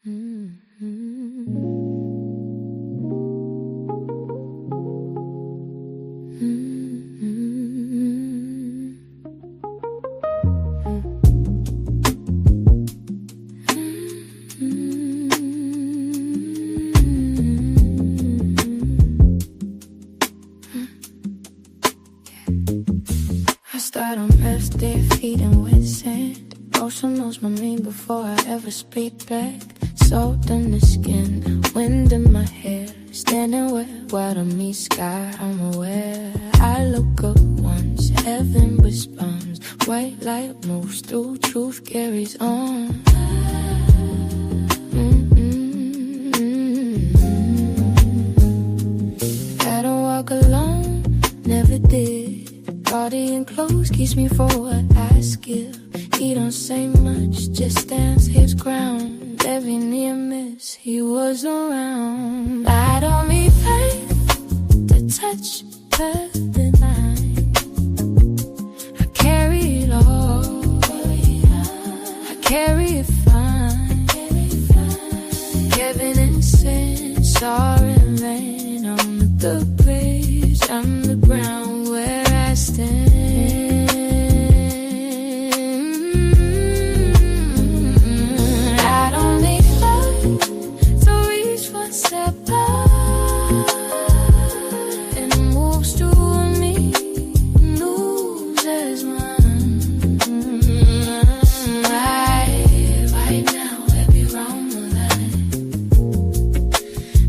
I start on earth, bare feet and wet sand. Ocean knows my name before I ever speak back. Salt in the skin, wind in my hair. Standing where water meets sky, I'm aware. I look up once, heaven responds. White light moves through, truth carries on. I don't walk alone, never did. Body and clothes keeps me for what I skill. He don't say much, just stands his ground. Every near miss, he was around. I don't need faith to touch her line. I carry it all, I carry it fine. Heaven and sin, sorry rain on the bridge, on the ground where I stand. I don't need love to reach one step up, and it moves through me, loses mine. Right now, every round of life,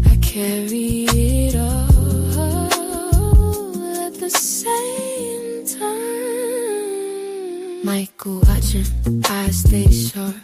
I carry it all at the same time. Michael watching, eyes stay sharp.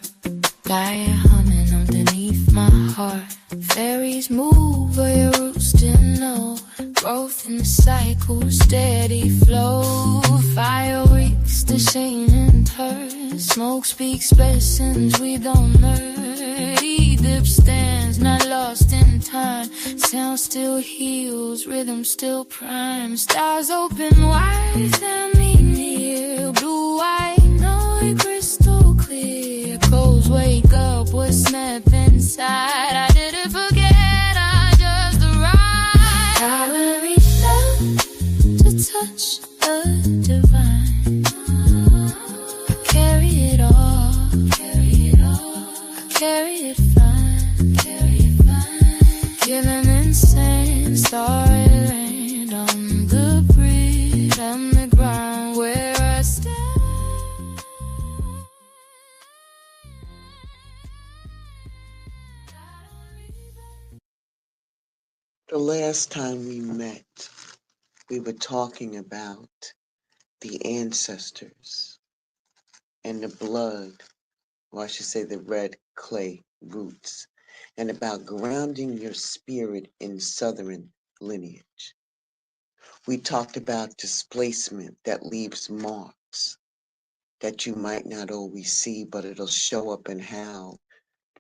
Fire humming underneath my heart. Fairies move where your roots didn't know. Growth in the cycle, steady flow. Fire reeks the shame and hurt. Smoke speaks blessings we don't earn. Egypt stands, not lost in time. Sound still heals, rhythm still prime. Stars open wide, stand me near. Blue white, no crystal clear. Coals wake up, what's snap inside. I didn't forget, I just arrived. I will reach down to touch the divine. I carry it all, I carry it fine. Killing insane, starry land on the bridge, on the ground where I stand. The last time we met, we were talking about the ancestors and the blood, or I should say the red clay roots, and about grounding your spirit in Southern lineage. We talked about displacement that leaves marks that you might not always see, but it'll show up in how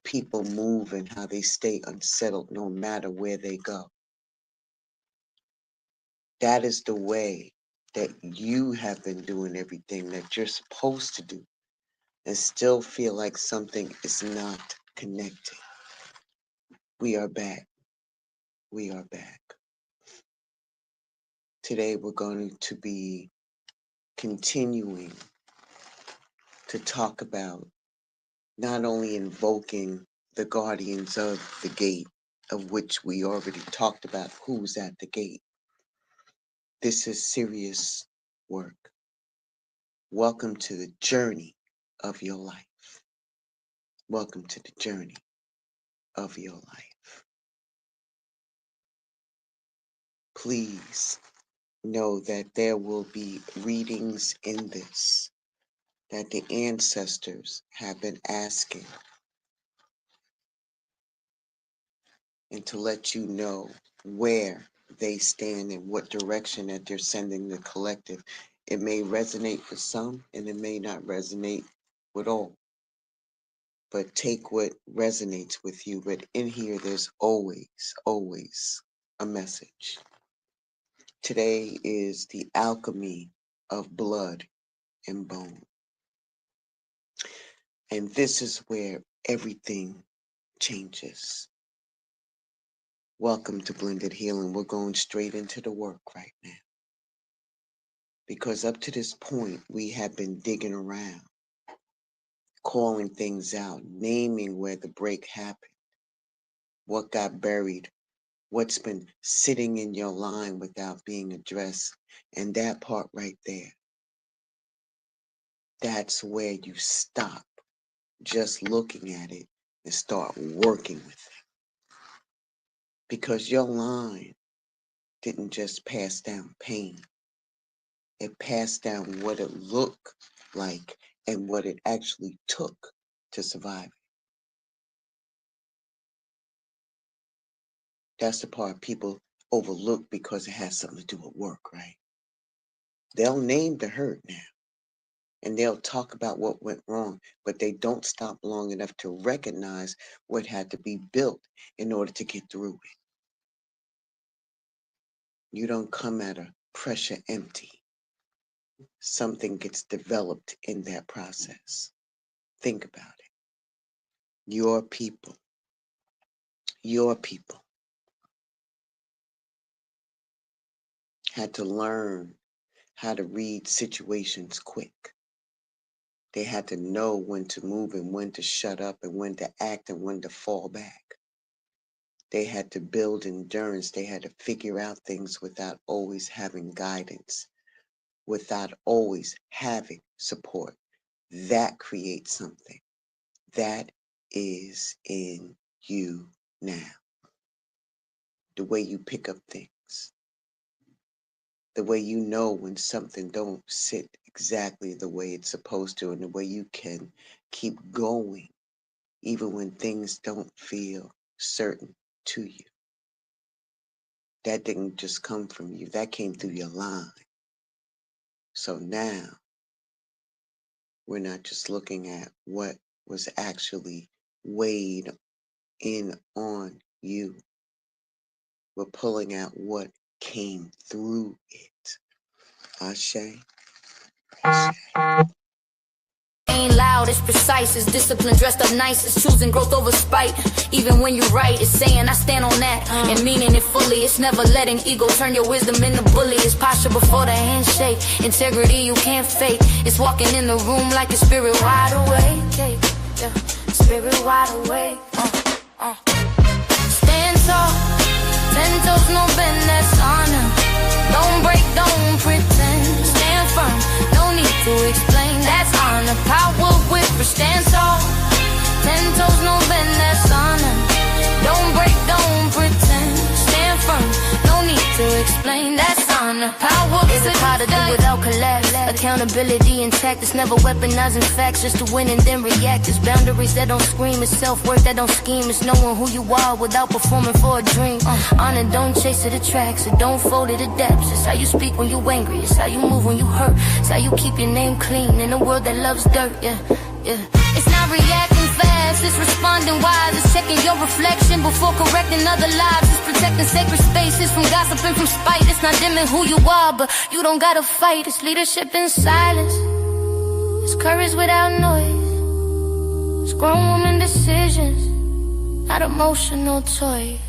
people move and how they stay unsettled no matter where they go. That is the way that you have been doing everything that you're supposed to do and still feel like something is not connected. We are back. We are back. Today we're going to be continuing to talk about not only invoking the guardians of the gate, of which we already talked about who's at the gate. This is serious work. Welcome to the journey of your life. Welcome to the journey of your life. Please know that there will be readings in this that the ancestors have been asking, and to let you know where they stand and what direction that they're sending the collective. It may resonate for some and it may not resonate with all. But take what resonates with you. But in here, there's always, always a message. Today is the alchemy of blood and bone. And this is where everything changes. Welcome to Blended Healing. We're going straight into the work right now. Because up to this point, we have been digging around, calling things out, naming where the break happened, what got buried, what's been sitting in your line without being addressed. And that part right there, that's where you stop just looking at it and start working with it. Because your line didn't just pass down pain. It passed down what it looked like and what it actually took to survive it. That's the part people overlook because it has something to do with work, right? They'll name the hurt now and they'll talk about what went wrong, but they don't stop long enough to recognize what had to be built in order to get through it. You don't come at a pressure empty. Something gets developed in that process. Think about it. Your people had to learn how to read situations quick. They had to know when to move and when to shut up and when to act and when to fall back. They had to build endurance. They had to figure out things without always having guidance, without always having support. That creates something. That is in you now. The way you pick up things. The way you know when something don't sit exactly the way it's supposed to, and the way you can keep going even when things don't feel certain to you. That didn't just come from you. That came through your line. So now we're not just looking at what was actually weighed in on you. We're pulling out what came through it. Ashe. Ashe. Ain't loud, it's precise, it's discipline dressed up nice, it's choosing growth over spite. Even when you're right, it's saying I stand on that and meaning it fully. It's never letting ego turn your wisdom into bully. It's posture before the handshake, integrity you can't fake. It's walking in the room like a spirit wide awake. Yeah, spirit wide awake. Stand tall, 10 toes, no bend, that's honor. Don't break, don't pretend. Stand firm, no need to explain. That's honor, power with her. Stand tall, 10 toes, no bend, that's honor. Don't break, don't pretend. Stand firm, no need to explain. That's honor, power is a how to do without collapse. Accountability intact, it's never weaponizing facts just to win and then react. It's boundaries that don't scream, it's self-work that don't scheme. It's knowing who you are without performing for a dream. Honor, don't chase it, attracts it, don't fold it, adapts. It's how you speak when you angry, it's how you move when you hurt. It's how you keep your name clean in a world that loves dirt, yeah. It's not reacting fast, it's responding wise. It's checking your reflection before correcting other lives. It's protecting sacred spaces from gossiping, from spite. It's not dimming who you are, but you don't gotta fight. It's leadership in silence. It's courage without noise. It's grown woman decisions, not emotional toys.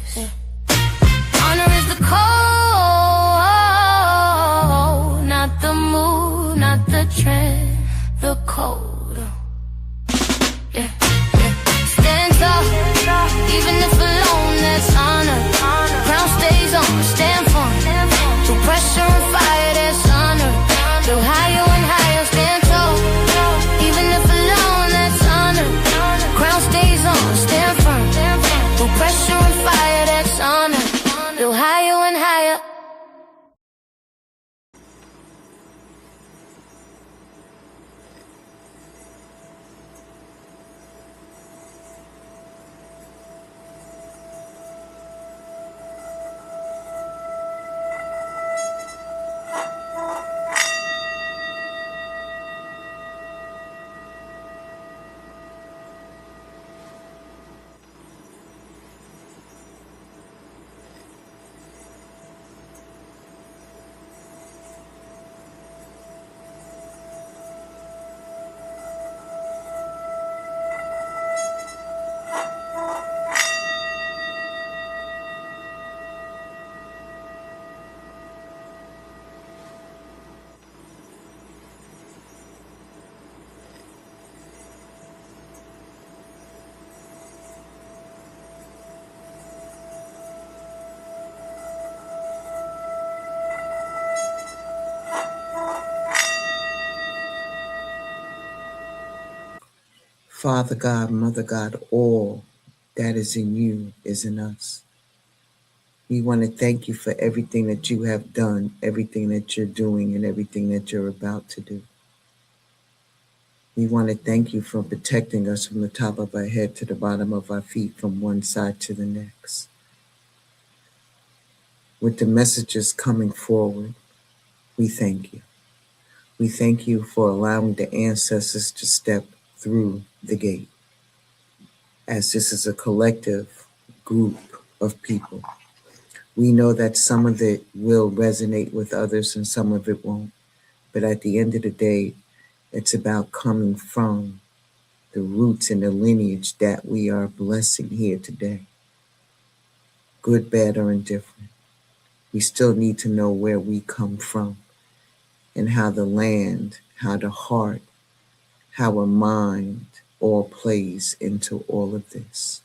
Honor is the code, not the mood, not the trend, the code. Stand tall, even if alone, that's honor. Crown stays on, stand firm. Through pressure and fire, that's honor. Through higher and higher, stand tall. Even if alone, that's honor. Crown stays on, stand firm. Through pressure and fire, that's honor. Through higher and higher. Father God, Mother God, all that is in you is in us. We want to thank you for everything that you have done, everything that you're doing, and everything that you're about to do. We want to thank you for protecting us from the top of our head to the bottom of our feet, from one side to the next. With the messages coming forward, we thank you. We thank you for allowing the ancestors to step through the gate, as this is a collective group of people. We know that some of it will resonate with others and some of it won't. But at the end of the day, it's about coming from the roots and the lineage that we are blessing here today. Good, bad, or indifferent. We still need to know where we come from and how the land, how the heart, how a mind all plays into all of this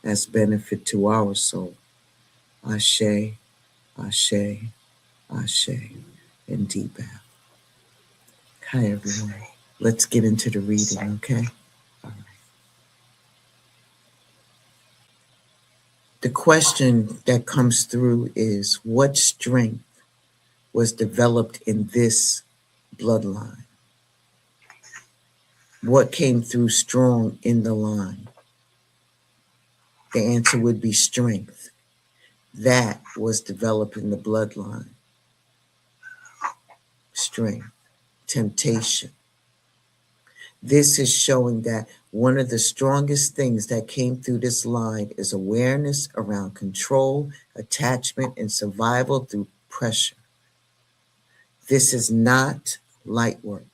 as benefit to our soul. Ashe, Ashe, Ashe, and deep bow. Hi, everyone. Let's get into the reading, okay? All right. The question that comes through is, what strength was developed in this bloodline? What came through strong in the line? The answer would be strength. That was developed in the bloodline. Strength, temptation. This is showing that one of the strongest things that came through this line is awareness around control, attachment, and survival through pressure. This is not light work.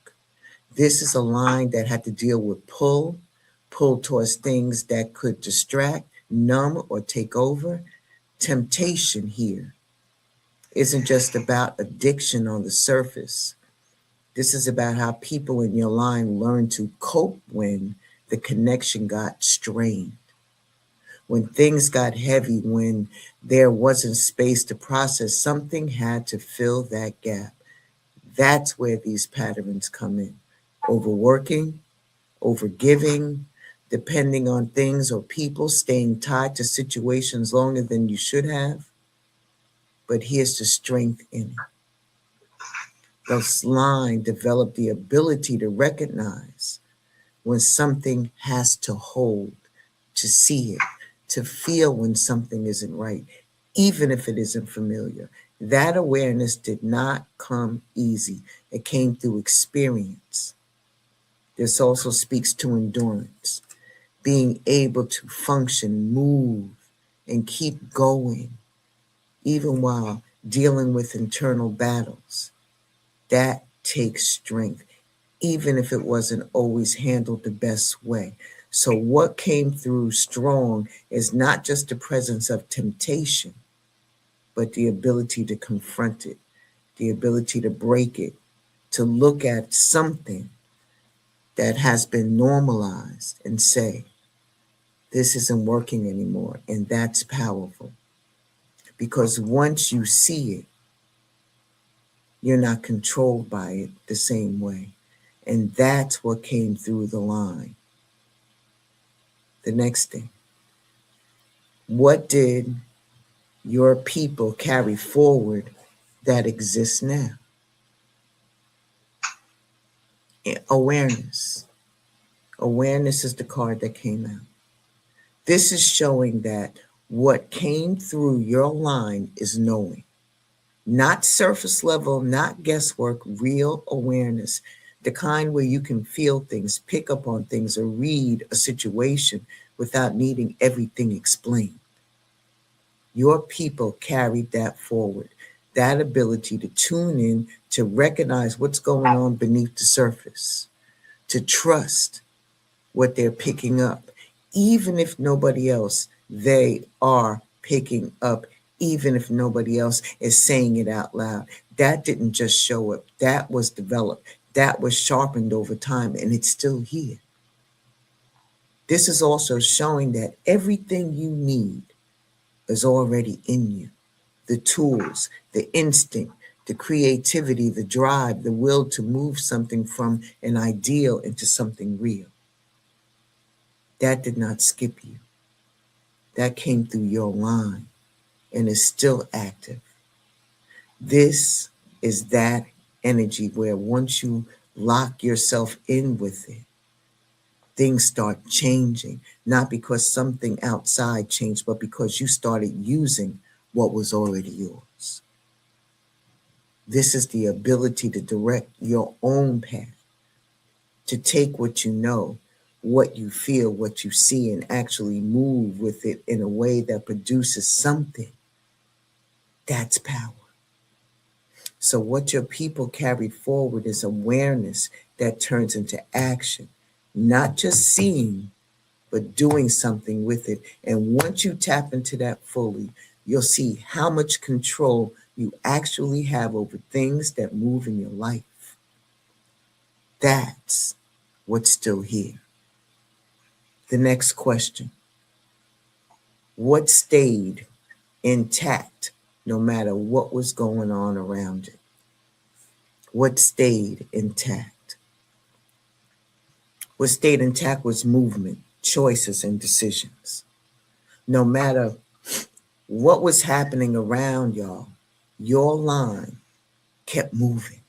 This is a line that had to deal with pull towards things that could distract, numb, or take over. Temptation here isn't just about addiction on the surface. This is about how people in your line learn to cope when the connection got strained, when things got heavy, when there wasn't space to process. Something had to fill that gap. That's where these patterns come in. Overworking, overgiving, depending on things or people, staying tied to situations longer than you should have. But here's the strength in it. This line developed the ability to recognize when something has to hold, to see it, to feel when something isn't right, even if it isn't familiar. That awareness did not come easy. It came through experience. This also speaks to endurance, being able to function, move, and keep going, even while dealing with internal battles. That takes strength, even if it wasn't always handled the best way. So what came through strong is not just the presence of temptation, but the ability to confront it, the ability to break it, to look at something that has been normalized and say, this isn't working anymore. And that's powerful. Because once you see it, you're not controlled by it the same way. And that's what came through the line. The next thing, what did your people carry forward that exists now? Awareness. Awareness is the card that came out. This is showing that what came through your line is knowing. Not surface level, not guesswork, real awareness. The kind where you can feel things, pick up on things, or read a situation without needing everything explained. Your people carried that forward. That ability to tune in, to recognize what's going on beneath the surface, to trust what they're picking up, even if nobody else, they are picking up, even if nobody else is saying it out loud. That didn't just show up. That was developed. That was sharpened over time, and it's still here. This is also showing that everything you need is already in you. The tools, the instinct, the creativity, the drive, the will to move something from an ideal into something real. That did not skip you. That came through your line and is still active. This is that energy where once you lock yourself in with it, things start changing, not because something outside changed, but because you started using what was already yours. This is the ability to direct your own path, to take what you know, what you feel, what you see, and actually move with it in a way that produces something. That's power. So, what your people carried forward is awareness that turns into action, not just seeing, but doing something with it. And once you tap into that fully, you'll see how much control you actually have over things that move in your life. That's what's still here. The next question: what stayed intact no matter what was going on around it? What stayed intact? What stayed intact was movement, choices, and decisions. No matter what was happening around y'all, your line kept moving.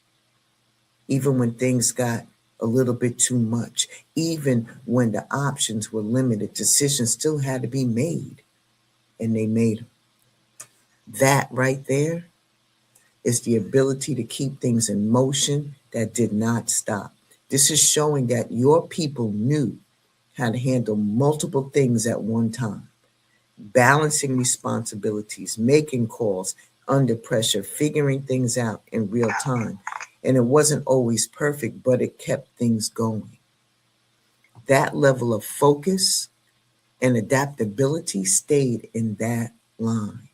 Even when things got a little bit too much, even when the options were limited, decisions still had to be made, and they made them. That right there is the ability to keep things in motion that did not stop. This is showing that your people knew how to handle multiple things at one time, balancing responsibilities, making calls under pressure, figuring things out in real time. And it wasn't always perfect, but it kept things going. That level of focus and adaptability stayed in that line.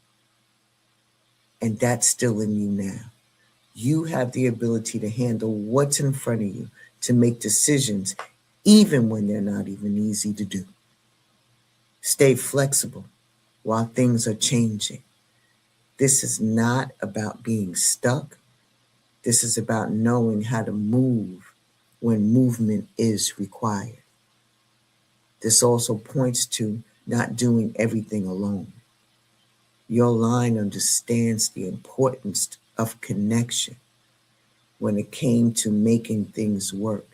And that's still in you now. You have the ability to handle what's in front of you, to make decisions, even when they're not even easy to do. Stay flexible while things are changing. This is not about being stuck. This is about knowing how to move when movement is required. This also points to not doing everything alone. Your line understands the importance of connection when it came to making things work.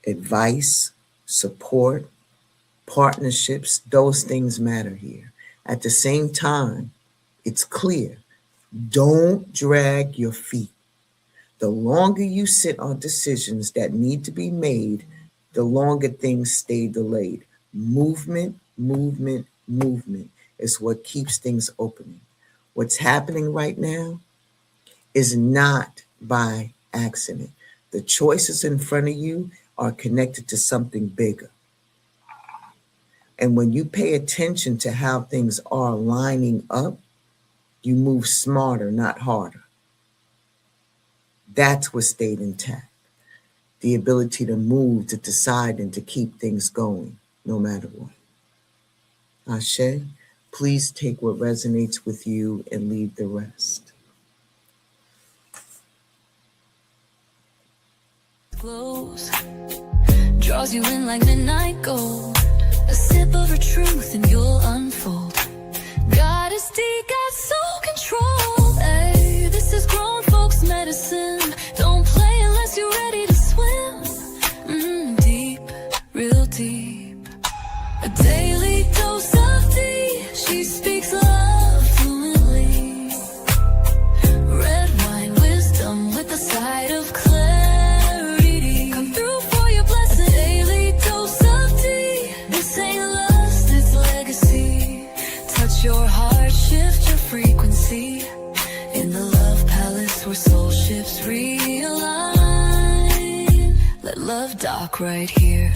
Advice, support, partnerships, those things matter here. At the same time, it's clear, don't drag your feet. The longer you sit on decisions that need to be made, the longer things stay delayed. Movement, movement, movement is what keeps things opening. What's happening right now is not by accident. The choices in front of you are connected to something bigger. And when you pay attention to how things are lining up, you move smarter, not harder. That's what stayed intact. The ability to move, to decide, and to keep things going, no matter what. Ashe, please take what resonates with you and leave the rest. Close, draws you in like midnight gold. A sip of her truth and you'll unfold. Goddess D got soul control. Hey, this is grown folks medicine. Don't play unless you're ready to swim. Deep, real deep. A daily dose of D. She speaks love fluently. Red wine wisdom with a side of clarity. Come through for your blessing. Daily dose of D. This ain't lust, it's legacy. Touch your heart, shift your frequency. In the love palace where soul shifts realign. Let love dock right here.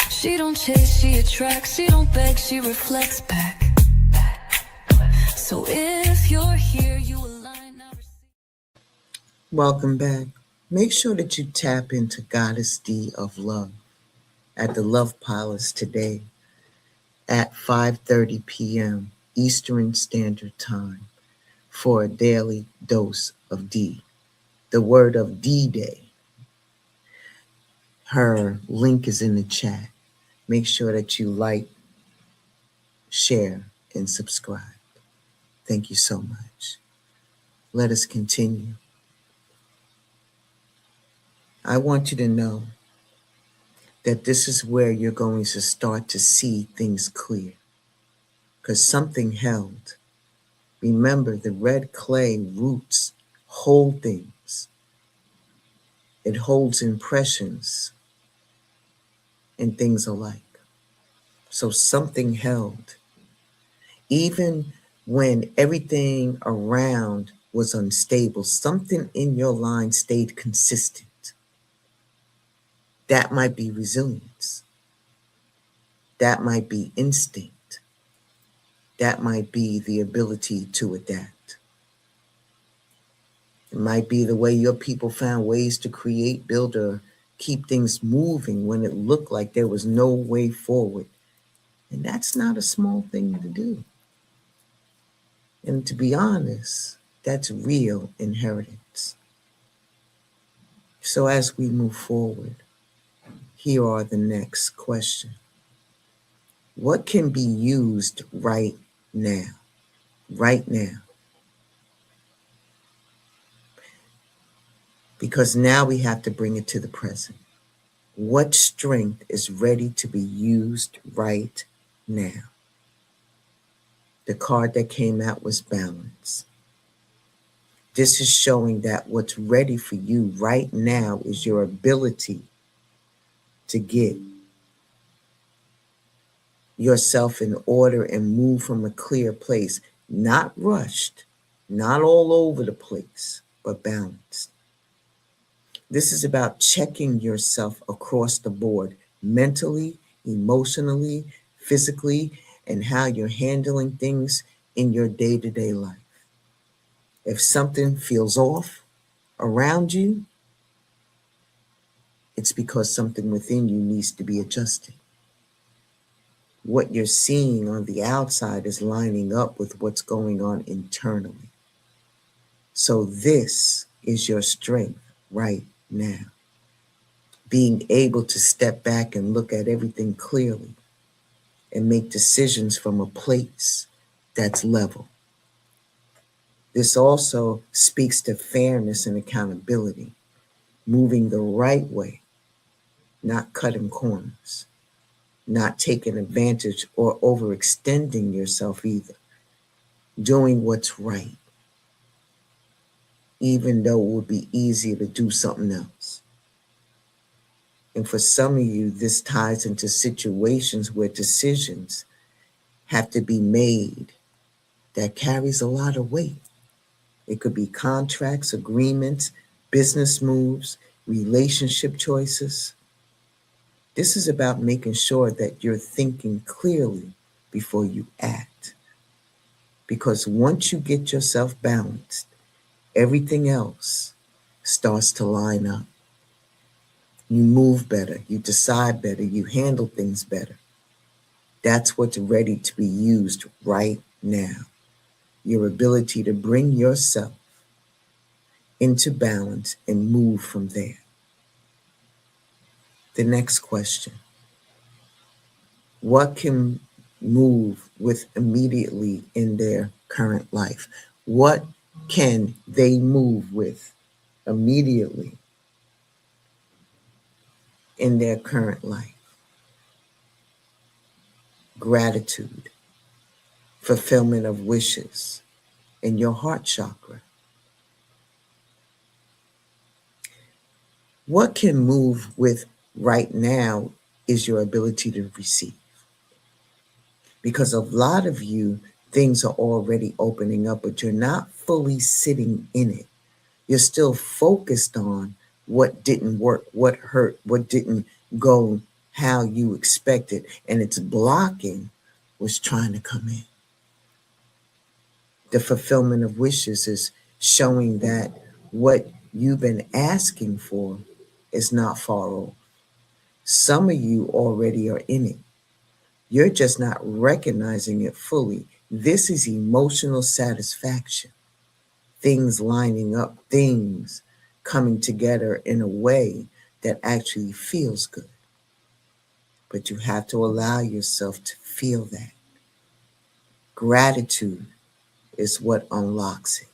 She don't chase, she attracts. She don't beg, she reflects back. So if you're here, you align now. Welcome back. Make sure that you tap into Goddess D of Love at the Love Palace today at 5:30 p.m. Eastern Standard Time for a daily dose of D. The word of D-Day. Her link is in the chat. Make sure that you like, share, and subscribe. Thank you so much. Let us continue. I want you to know that this is where you're going to start to see things clear, because something held. Remember, the red clay roots hold things. It holds impressions and things alike. So something held. Even when everything around was unstable, something in your line stayed consistent. That might be resilience. That might be instinct. That might be the ability to adapt. It might be the way your people found ways to create, build, or keep things moving when it looked like there was no way forward. And that's not a small thing to do. And to be honest, that's real inheritance. So as we move forward, here are the next question. What can be used right now? Right now. Because now we have to bring it to the present. What strength is ready to be used right now? The card that came out was balance. This is showing that what's ready for you right now is your ability to get yourself in order and move from a clear place, not rushed, not all over the place, but balanced. This is about checking yourself across the board, mentally, emotionally, physically, and how you're handling things in your day-to-day life. If something feels off around you, it's because something within you needs to be adjusted. What you're seeing on the outside is lining up with what's going on internally. So this is your strength right now. Being able to step back and look at everything clearly and make decisions from a place that's level. This also speaks to fairness and accountability, moving the right way, not cutting corners, not taking advantage or overextending yourself either, doing what's right, even though it would be easier to do something else. And for some of you, this ties into situations where decisions have to be made that carries a lot of weight. It could be contracts, agreements, business moves, relationship choices. This is about making sure that you're thinking clearly before you act. Because once you get yourself balanced, everything else starts to line up. You move better, you decide better, you handle things better. That's what's ready to be used right now. Your ability to bring yourself into balance and move from there. The next question. What can move with immediately in their current life? What can they move with immediately in their current life? Gratitude, fulfillment of wishes, and your heart chakra. What can move with right now is your ability to receive. Because a lot of you, things are already opening up, but you're not fully sitting in it. You're still focused on what didn't work, what hurt, what didn't go how you expected, and it's blocking what's trying to come in. The fulfillment of wishes is showing that what you've been asking for is not far off. Some of you already are in it. You're just not recognizing it fully. This is emotional satisfaction. Things lining up, things coming together in a way that actually feels good. But you have to allow yourself to feel that. Gratitude is what unlocks it.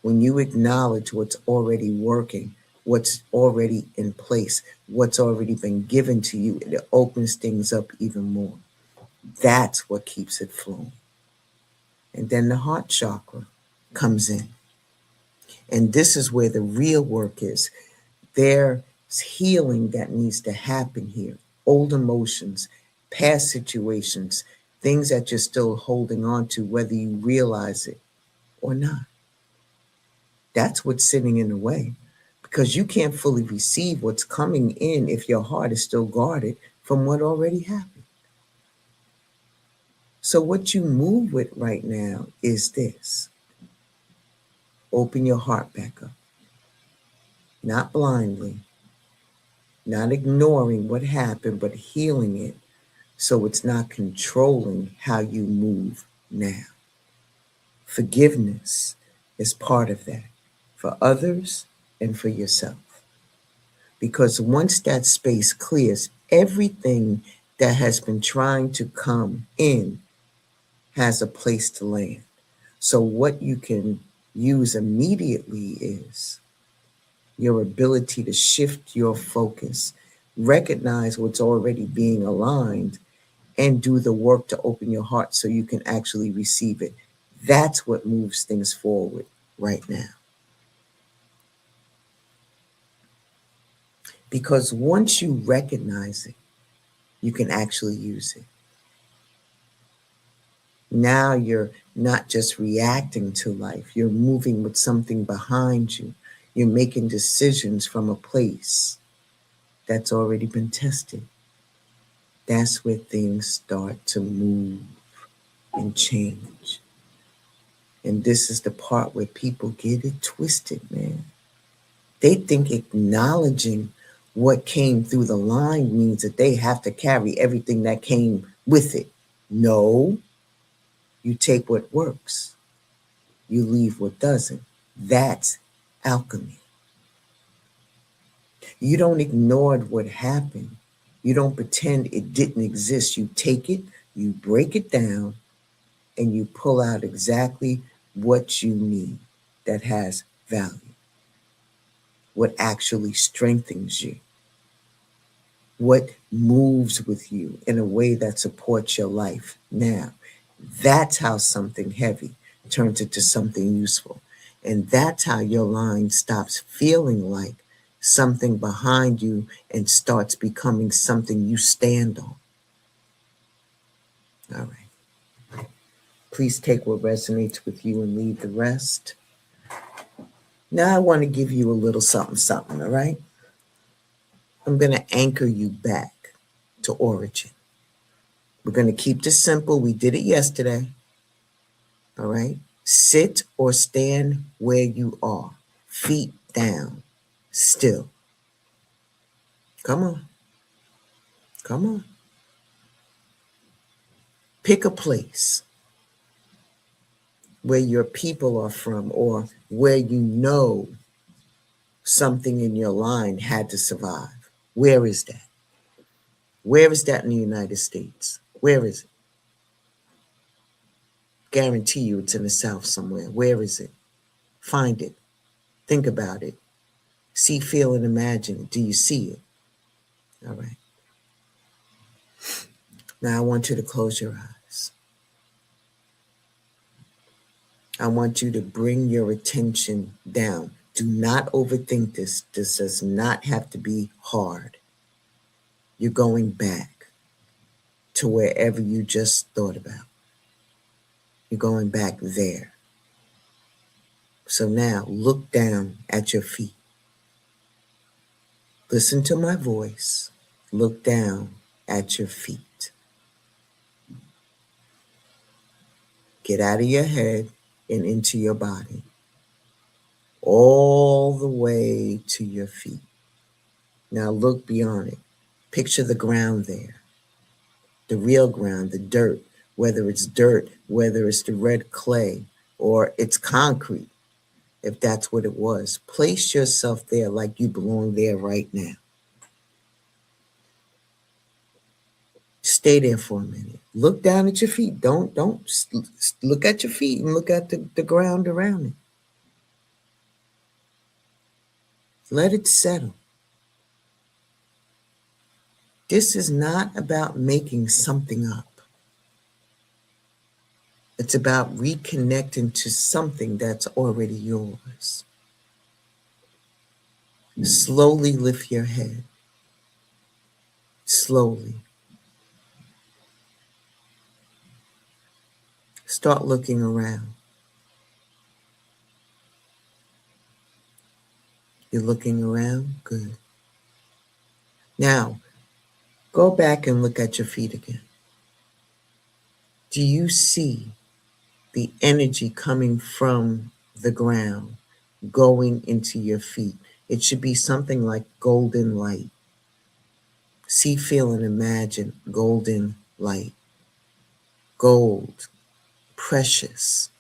When you acknowledge what's already working, what's already in place, what's already been given to you, it opens things up even more. That's what keeps it flowing. And then the heart chakra comes in. And this is where the real work is. There's healing that needs to happen here. Old emotions, past situations, things that you're still holding on to, whether you realize it or not. That's what's sitting in the way, because you can't fully receive what's coming in if your heart is still guarded from what already happened. So what you move with right now is this. Open your heart back up. Not blindly, not ignoring what happened, but healing it so it's not controlling how you move now. Forgiveness is part of that, for others and for yourself. Because once that space clears, everything that has been trying to come in has a place to land. So what you can use immediately is your ability to shift your focus, recognize what's already being aligned, and do the work to open your heart so you can actually receive it. That's what moves things forward right now. Because once you recognize it, you can actually use it. Now you're not just reacting to life, you're moving with something behind you. You're making decisions from a place that's already been tested. That's where things start to move and change. And this is the part where people get it twisted, man. They think acknowledging what came through the line means that they have to carry everything that came with it. No, you take what works, you leave what doesn't. That's alchemy. You don't ignore what happened. You don't pretend it didn't exist. You take it, you break it down, and you pull out exactly what you need that has value, what actually strengthens you, what moves with you in a way that supports your life now. That's how something heavy turns into something useful. And that's how your line stops feeling like something behind you and starts becoming something you stand on. All right. Please take what resonates with you and leave the rest. Now I want to give you a little something, something, all right? I'm going to anchor you back to origin. We're going to keep this simple. We did it yesterday. All right. Sit or stand where you are, feet down, still. Come on. Come on. Pick a place where your people are from or where you know something in your line had to survive. Where is that? Where is that in the United States? Where is it? Guarantee you it's in the South somewhere. Where is it? Find it. Think about it. See, feel, and imagine it. Do you see it? All right. Now I want you to close your eyes. I want you to bring your attention down. Do not overthink this. This does not have to be hard. You're going back to wherever you just thought about. You're going back there. So now look down at your feet. Listen to my voice. Look down at your feet. Get out of your head and into your body. All the way to your feet. Now look beyond it. Picture the ground there. The real ground, the dirt, whether it's dirt, whether it's the red clay, or it's concrete. if that's what it was. Place yourself there like you belong there right now. Stay there for a minute. Look down at your feet. Don't look at your feet and look at the ground around it. Let it settle. This is not about making something up. It's about reconnecting to something that's already yours. Slowly lift your head. Slowly. Start looking around. You're looking around? Good. Now, go back and look at your feet again. Do you see the energy coming from the ground, going into your feet? It should be something like golden light. See, feel, and imagine golden light. Gold, precious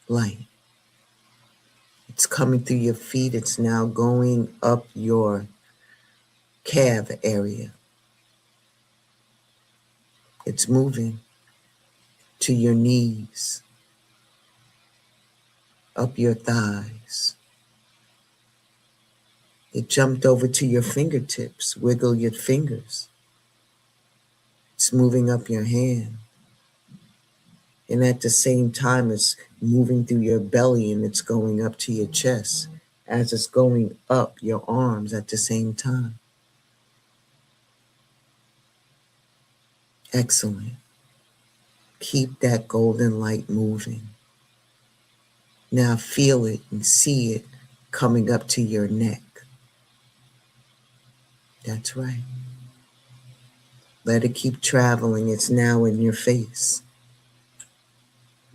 light. It's coming through your feet. It's now going up your calf area. It's moving to your knees, up your thighs. It jumped over to your fingertips. Wiggle your fingers. It's moving up your hand. And at the same time, it's moving through your belly and it's going up to your chest as it's going up your arms at the same time. Excellent. Keep that golden light moving. Now feel it and see it coming up to your neck. That's right. Let it keep traveling. It's now in your face.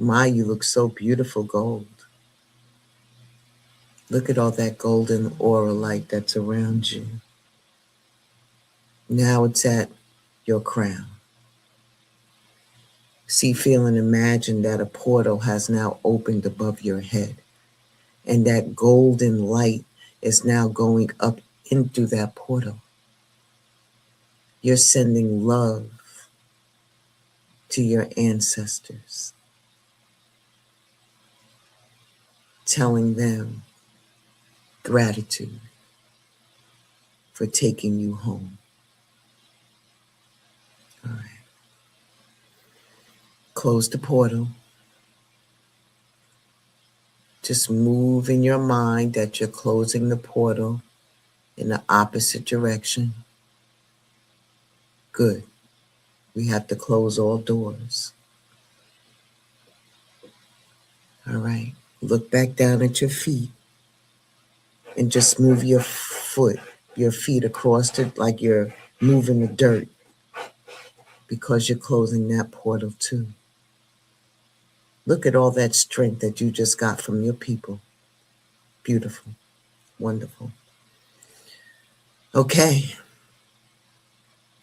My, you look so beautiful, gold. Look at all that golden aura light that's around you. Now it's at your crown. See, feel, and imagine that a portal has now opened above your head. And that golden light is now going up into that portal. You're sending love to your ancestors. Telling them gratitude for taking you home. All right. Close the portal. Just move in your mind that you're closing the portal in the opposite direction. Good. We have to close all doors. All right. Look back down at your feet and just move your feet across it like you're moving the dirt because you're closing that portal too. Look at all that strength that you just got from your people. Beautiful. Wonderful. Okay.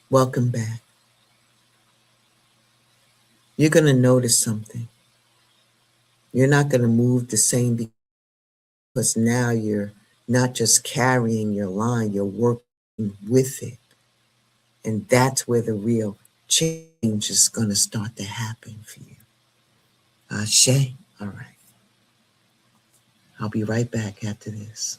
Welcome back. You're going to notice something. You're not going to move the same because now you're not just carrying your line, you're working with it. And that's where the real change is going to start to happen for you. Ashe? All right. I'll be right back after this.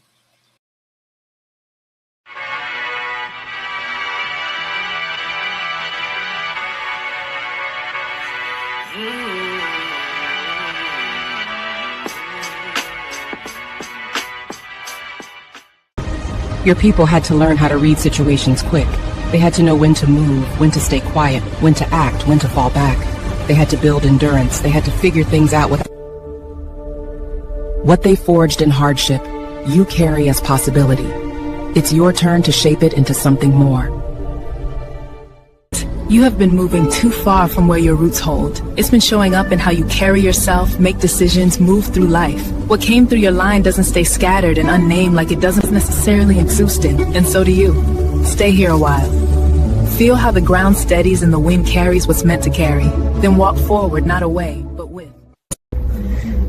Your people had to learn how to read situations quick. They had to know when to move, when to stay quiet, when to act, when to fall back. They had to build endurance. They had to figure things out with what they forged in hardship. You carry as possibility. It's your turn to shape it into something more. You have been moving too far from where your roots hold. It's been showing up in how you carry yourself, make decisions, move through life. What came through your line doesn't stay scattered and unnamed like it doesn't necessarily exist in, and so do you. Stay here a while. Feel how the ground steadies and the wind carries what's meant to carry. Then walk forward, not away, but with.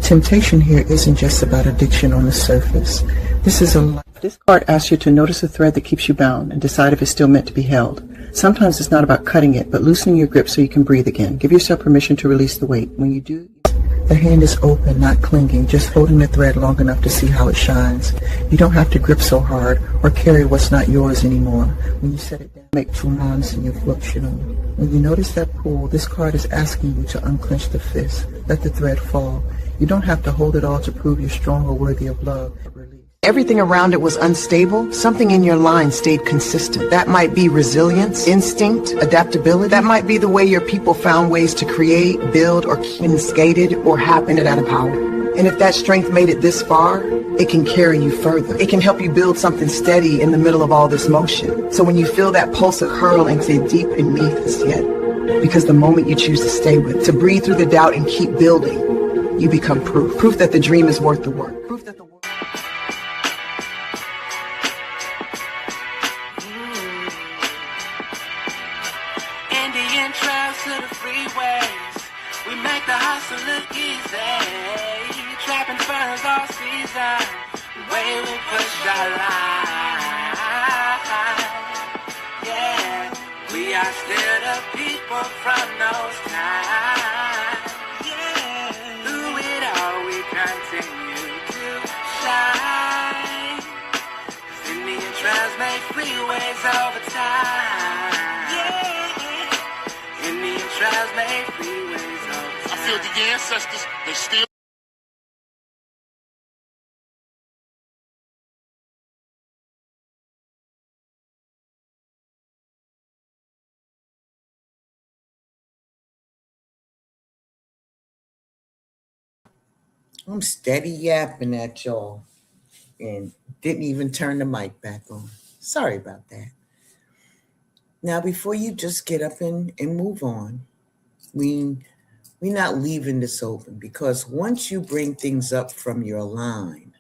temptation here isn't just about addiction on the surface. This card asks you to notice a thread that keeps you bound and decide if it's still meant to be held. Sometimes it's not about cutting it, but loosening your grip so you can breathe again. Give yourself permission to release the weight. When you do, the hand is open, not clinging, just holding the thread long enough to see how it shines. You don't have to grip so hard or carry what's not yours anymore. When you set it down, make two lines in your fluxional. When you notice that pull, this card is asking you to unclench the fist. Let the thread fall. You don't have to hold it all to prove you're strong or worthy of love. Everything around it was unstable. Something in your line stayed consistent. That might be resilience, instinct, adaptability. That might be the way your people found ways to create, build, or keep skated or happen it out of power. And if that strength made it this far, it can carry you further. It can help you build something steady in the middle of all this motion. So when you feel that pulse of hurl into deep beneath us yet, because the moment you choose to stay with, to breathe through the doubt and keep building, you become proof. Proof that the dream is worth the work. Proof that the work. Indian trails to the freeways. We make the hustle look easy. Trapping ferns all season. The way we push our line. Yeah, we are still the people from those times. Yeah, through it all we continue to shine. 'Cause Indian trails make freeways over time. Indian trails made freeways over time. I feel the ancestors, they still. I'm steady yapping at y'all and didn't even turn the mic back on. Sorry about that. Now, before you just get up and move on, we're not leaving this open, because once you bring things up from your line,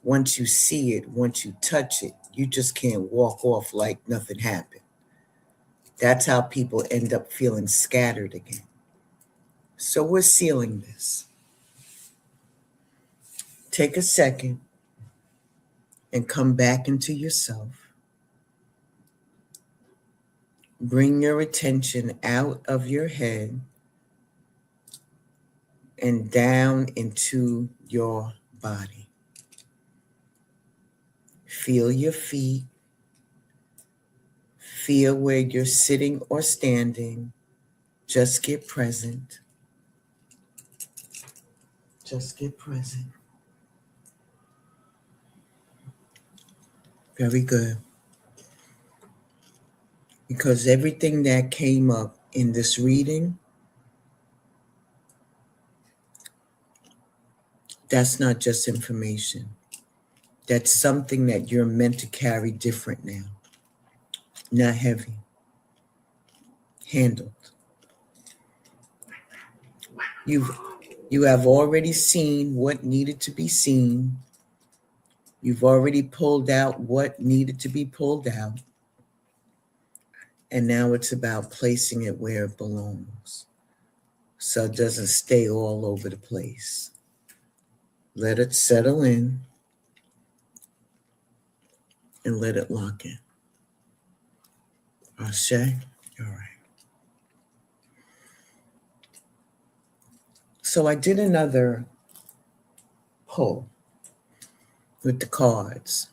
once you see it, once you touch it, you just can't walk off like nothing happened. That's how people end up feeling scattered again. So we're sealing this. Take a second and come back into yourself. Bring your attention out of your head and down into your body. Feel your feet. Feel where you're sitting or standing. Just get present. Just get present. Very good. Because everything that came up in this reading, that's not just information. That's something that you're meant to carry different now. Not heavy. Handled. You have already seen what needed to be seen. You've already pulled out what needed to be pulled out. And now it's about placing it where it belongs, so it doesn't stay all over the place. Let it settle in and let it lock in. Ashe? All right. So I did another pull with the cards.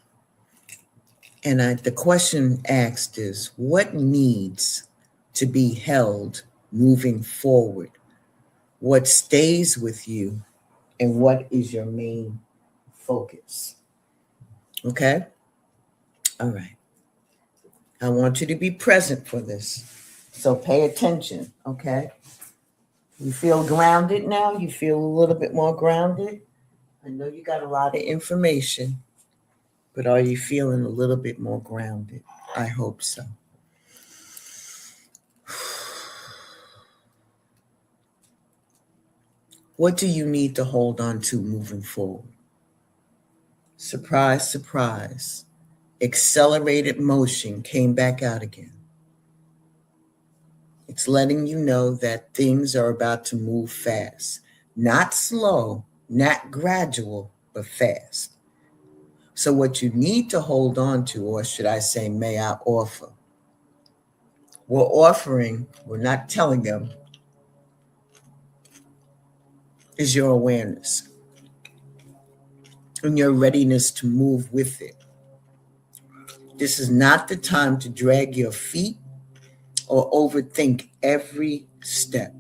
And the question asked is, what needs to be held moving forward? What stays with you? And what is your main focus? Okay? All right. I want you to be present for this. So pay attention, okay? You feel grounded now? You feel a little bit more grounded? I know you got a lot of information, but are you feeling a little bit more grounded? I hope so. What do you need to hold on to moving forward? Surprise, surprise. Accelerated motion came back out again. It's letting you know that things are about to move fast. Not slow, not gradual, but fast. So what you need to hold on to, or should I say, may I offer? We're offering, we're not telling them, is your awareness and your readiness to move with it. This is not the time to drag your feet or overthink every step.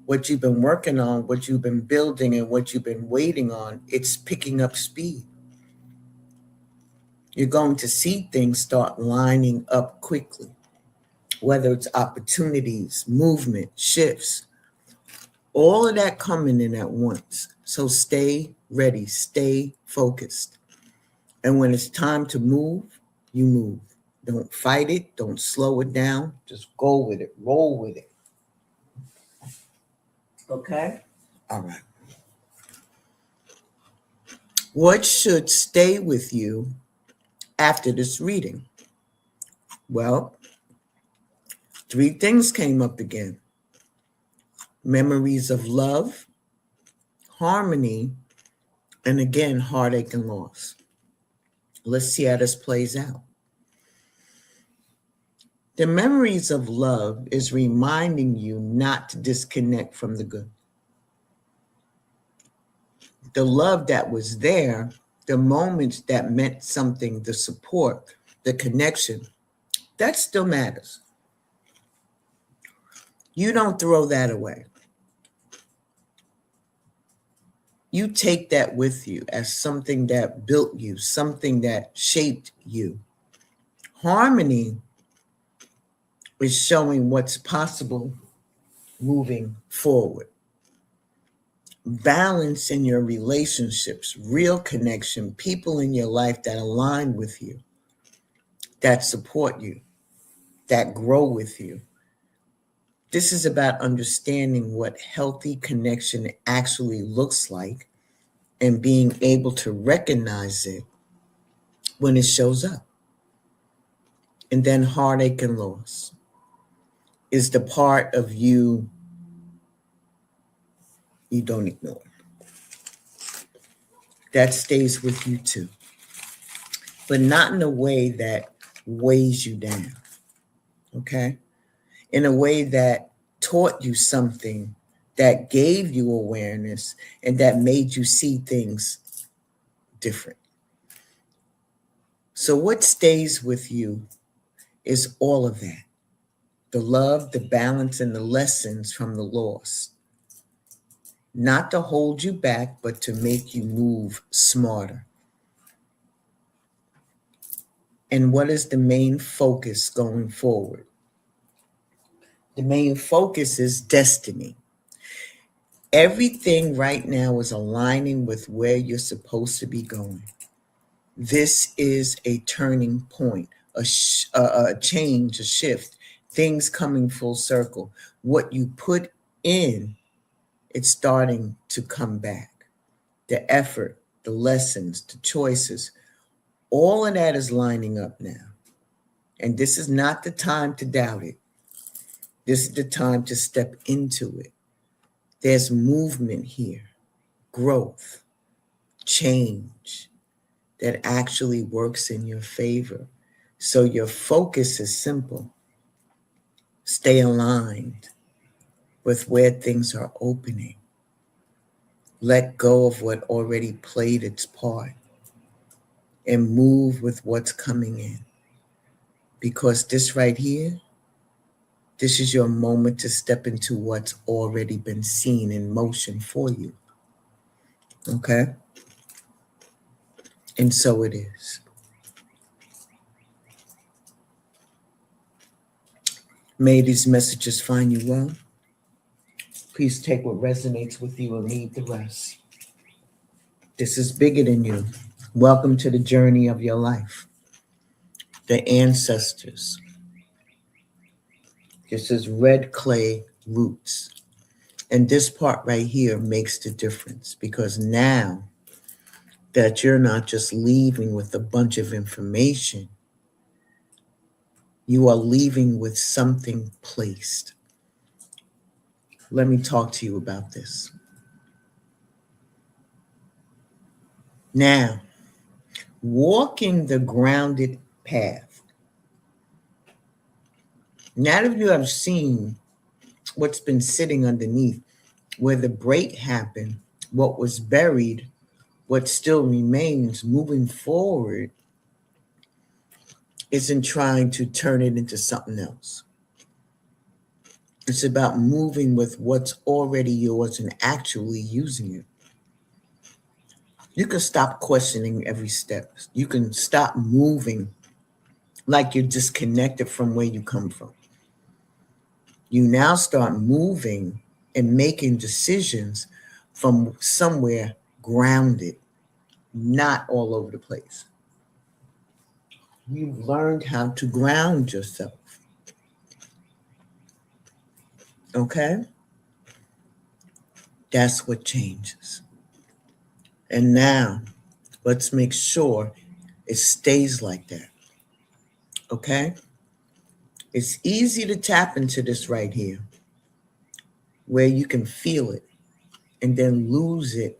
What you've been working on, what you've been building, and what you've been waiting on, it's picking up speed. You're going to see things start lining up quickly, whether it's opportunities, movement, shifts, all of that coming in at once. So stay ready, stay focused. And when it's time to move, you move. Don't fight it, don't slow it down, just go with it, roll with it. Okay? All right. What should stay with you after this reading? Well, 3 things came up again. Memories of love, harmony, and again, heartache and loss. Let's see how this plays out. The memories of love is reminding you not to disconnect from the good. The love that was there, the moments that meant something, the support, the connection, that still matters. You don't throw that away. You take that with you as something that built you, something that shaped you. Harmony is showing what's possible moving forward. Balance in your relationships, real connection, people in your life that align with you, that support you, that grow with you. This is about understanding what healthy connection actually looks like and being able to recognize it when it shows up. And then heartache and loss is the part of you don't ignore. That stays with you too, but not in a way that weighs you down, okay? In a way that taught you something, that gave you awareness, and that made you see things different. So what stays with you is all of that. The love, the balance, and the lessons from the loss. Not to hold you back, but to make you move smarter. And what is the main focus going forward? The main focus is destiny. Everything right now is aligning with where you're supposed to be going. This is a turning point, a change, a shift, things coming full circle. What you put in, it's starting to come back. The effort, the lessons, the choices, all of that is lining up now. And this is not the time to doubt it. This is the time to step into it. There's movement here, growth, change that actually works in your favor. So your focus is simple. Stay aligned with where things are opening. Let go of what already played its part and move with what's coming in. Because this right here, this is your moment to step into what's already been seen in motion for you. Okay? And so it is. May these messages find you well. Please take what resonates with you and leave the rest. This is bigger than you. Welcome to the journey of your life. The ancestors. This is red clay roots. And this part right here makes the difference, because now that you're not just leaving with a bunch of information, you are leaving with something placed. Let me talk to you about this. Now, walking the grounded path. Now that you have seen what's been sitting underneath, where the break happened, what was buried, what still remains moving forward isn't trying to turn it into something else. It's about moving with what's already yours and actually using it. You can stop questioning every step. You can stop moving like you're disconnected from where you come from. You now start moving and making decisions from somewhere grounded, not all over the place. You've learned how to ground yourself. Okay? That's what changes. And now, let's make sure it stays like that. Okay? It's easy to tap into this right here, where you can feel it and then lose it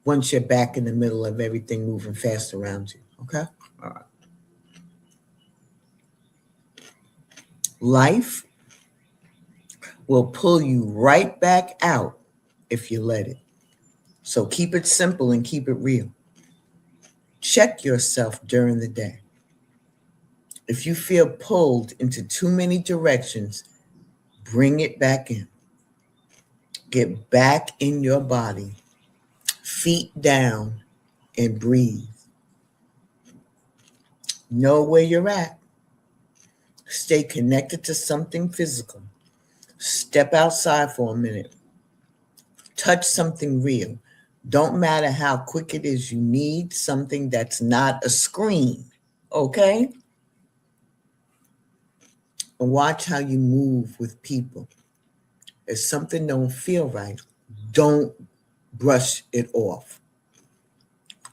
once you're back in the middle of everything moving fast around you. Okay? All right. Life will pull you right back out if you let it. So keep it simple and keep it real. Check yourself during the day. If you feel pulled into too many directions, bring it back in. Get back in your body, feet down, and breathe. Know where you're at. Stay connected to something physical. Step outside for a minute. Touch something real. Don't matter how quick it is, you need something that's not a screen. Okay? And watch how you move with people. If something don't feel right, don't brush it off.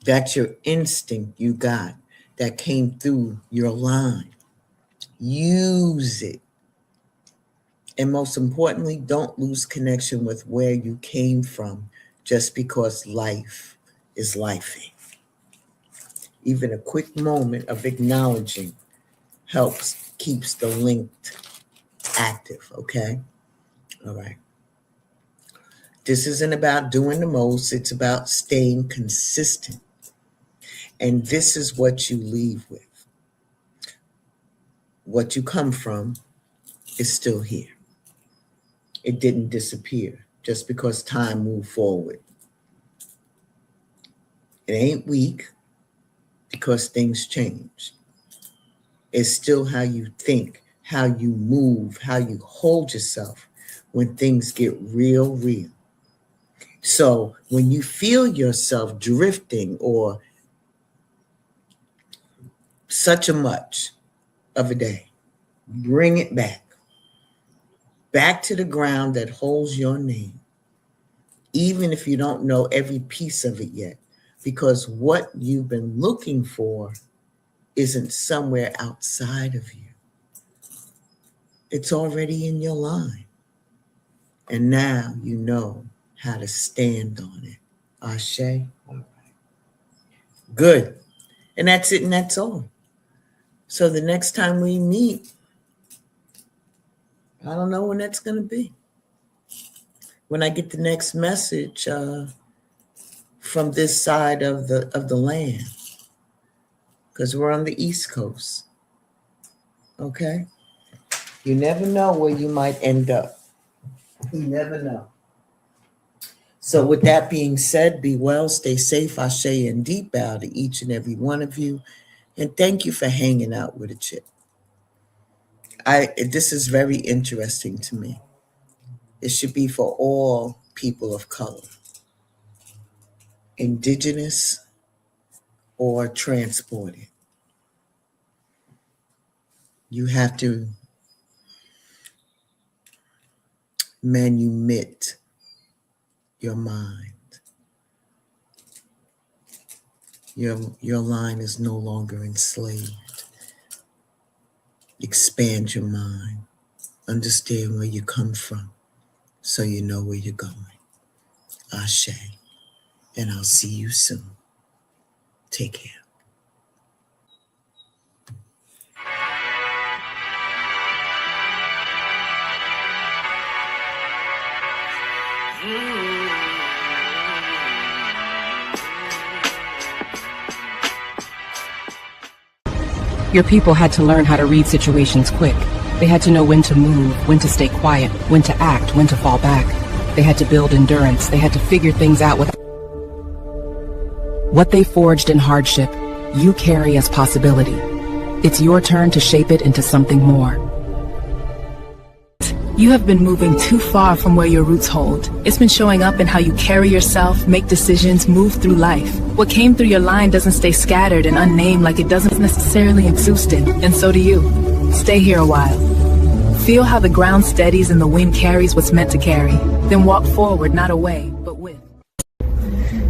That's your instinct you got that came through your line. Use it. And most importantly, don't lose connection with where you came from just because life is lifing. Even a quick moment of acknowledging helps, keeps the link active, okay? All right. This isn't about doing the most, it's about staying consistent. And this is what you leave with. What you come from is still here. It didn't disappear just because time moved forward. It ain't weak because things change. It's still how you think, how you move, how you hold yourself when things get real, real. So when you feel yourself drifting or such a much of a day, bring it back to the ground that holds your name, even if you don't know every piece of it yet, because what you've been looking for isn't somewhere outside of you. It's already in your line. And now you know how to stand on it. Ashe? All right. Good. And that's it and that's all. So the next time we meet, I don't know when that's going to be. When I get the next message from this side of the land, because we're on the East Coast. Okay? You never know where you might end up. You never know. So with that being said, be well, stay safe, ashe, and deep bow to each and every one of you. And thank you for hanging out with a chip. This is very interesting to me. It should be for all people of color, indigenous or transported. You have to manumit your mind. Your line is no longer enslaved. Expand your mind. Understand where you come from so you know where you're going. Ashe. And I'll see you soon. Take care. Your people had to learn how to read situations quick. They had to know when to move, when to stay quiet, when to act, when to fall back. They had to build endurance. They had to figure things out with what they forged in hardship. You carry as possibility. It's your turn to shape it into something more. You have been moving too far from where your roots hold. It's been showing up in how you carry yourself, make decisions, move through life. What came through your line doesn't stay scattered and unnamed like it doesn't necessarily exhaust it, and so do you. Stay here a while. Feel how the ground steadies and the wind carries what's meant to carry. Then walk forward, not away, but with.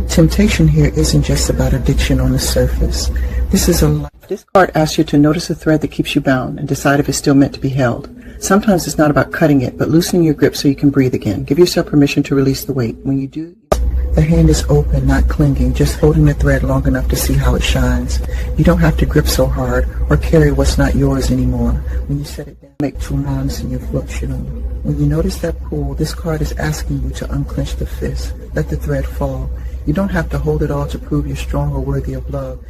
Temptation here isn't just about addiction on the surface. This card asks you to notice a thread that keeps you bound and decide if it's still meant to be held. Sometimes it's not about cutting it, but loosening your grip so you can breathe again. Give yourself permission to release the weight. When you do, the hand is open, not clinging, just holding the thread long enough to see how it shines. You don't have to grip so hard or carry what's not yours anymore. When you set it down, make 2 knots in your fluxion. When you notice that pull, this card is asking you to unclench the fist. Let the thread fall. You don't have to hold it all to prove you're strong or worthy of love.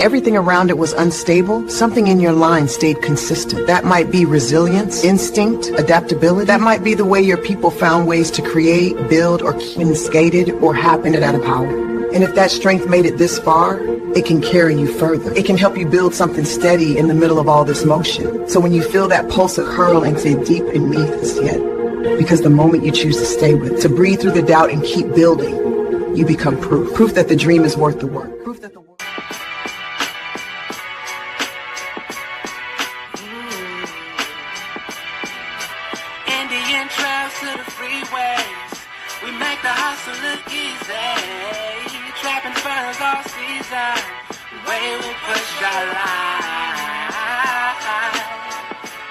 Everything around it was unstable. Something in your line stayed consistent. That might be resilience, instinct, adaptability. That might be the way your people found ways to create, build, or keep skated or happened out of power. And if that strength made it this far, it can carry you further. It can help you build something steady in the middle of all this motion. So when you feel that pulse curl into deep beneath us yet, because the moment you choose to stay with, to breathe through the doubt and keep building, you become proof. Proof that the dream is worth the work. Proof that the work. Indian trails to the freeways. We make the hustle look easy. Trapping ferns all season. The way we push our line.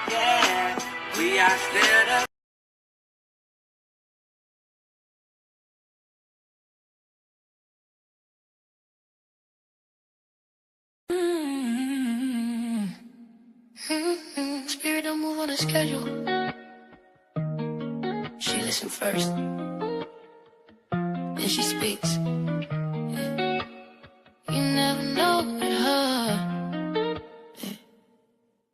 Yeah, we are still the Spirit don't move on a schedule. She listens first, then she speaks. Yeah. You never know with her. Yeah.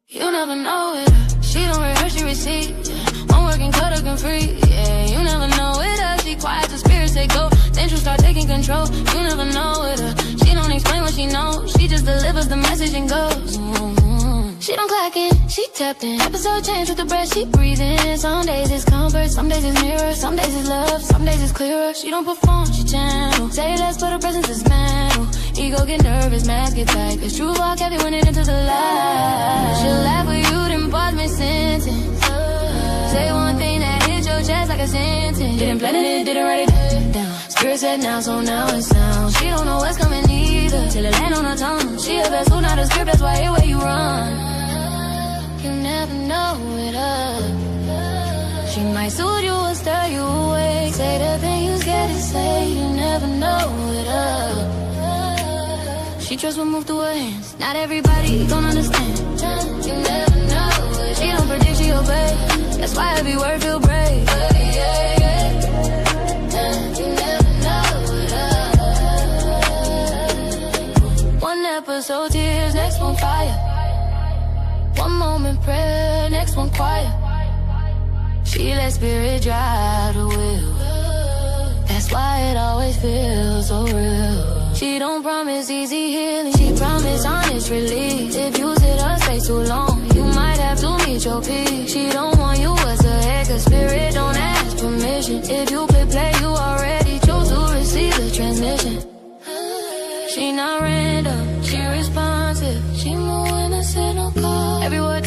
You never know with her. She don't rehearse, she receive. Yeah. One working cut up and free. Yeah. You never know with her. She quiet, the spirit say go. Then she'll start taking control. You never know with her. She don't explain what she knows. She just delivers the message and goes. She don't clock in, she tapped in. Episode change with the breath she breathing. Some days it's comfort, some days it's mirror, some days it's love, some days it's clearer. She don't perform, she channel. Say less, but her presence is mental. Ego get nervous, mask get tight, cause true walk heavy when it enters the light. She'll laugh with you, then pause mid-sentence. Say one thing that hits your chest like a sentence. Didn't plan it, didn't write it down. Spirit said now, so now it sounds. She don't know what's coming either, till it land on her tongue. She a vessel, not a script, that's why everywhere you run. You never know with her. She might soothe you or stir you awake. Say the thing you scared to say. You never know with her. She trusts what move through her hands. Not everybody don't understand. You never know with her. She don't predict, she obey. That's why every word feel brave. You never know with her. One episode tears, next one fire. One moment prayer, next one quiet. She let spirit drive the wheel. That's why it always feels so real. She don't promise easy healing, she promise honest release. If you sit her space too long, you might have to meet your peak. She don't want you as a head, cause spirit don't ask permission. If you click play, you already chose to receive the transmission. She not random, she responsive. She move when I say no call. Every word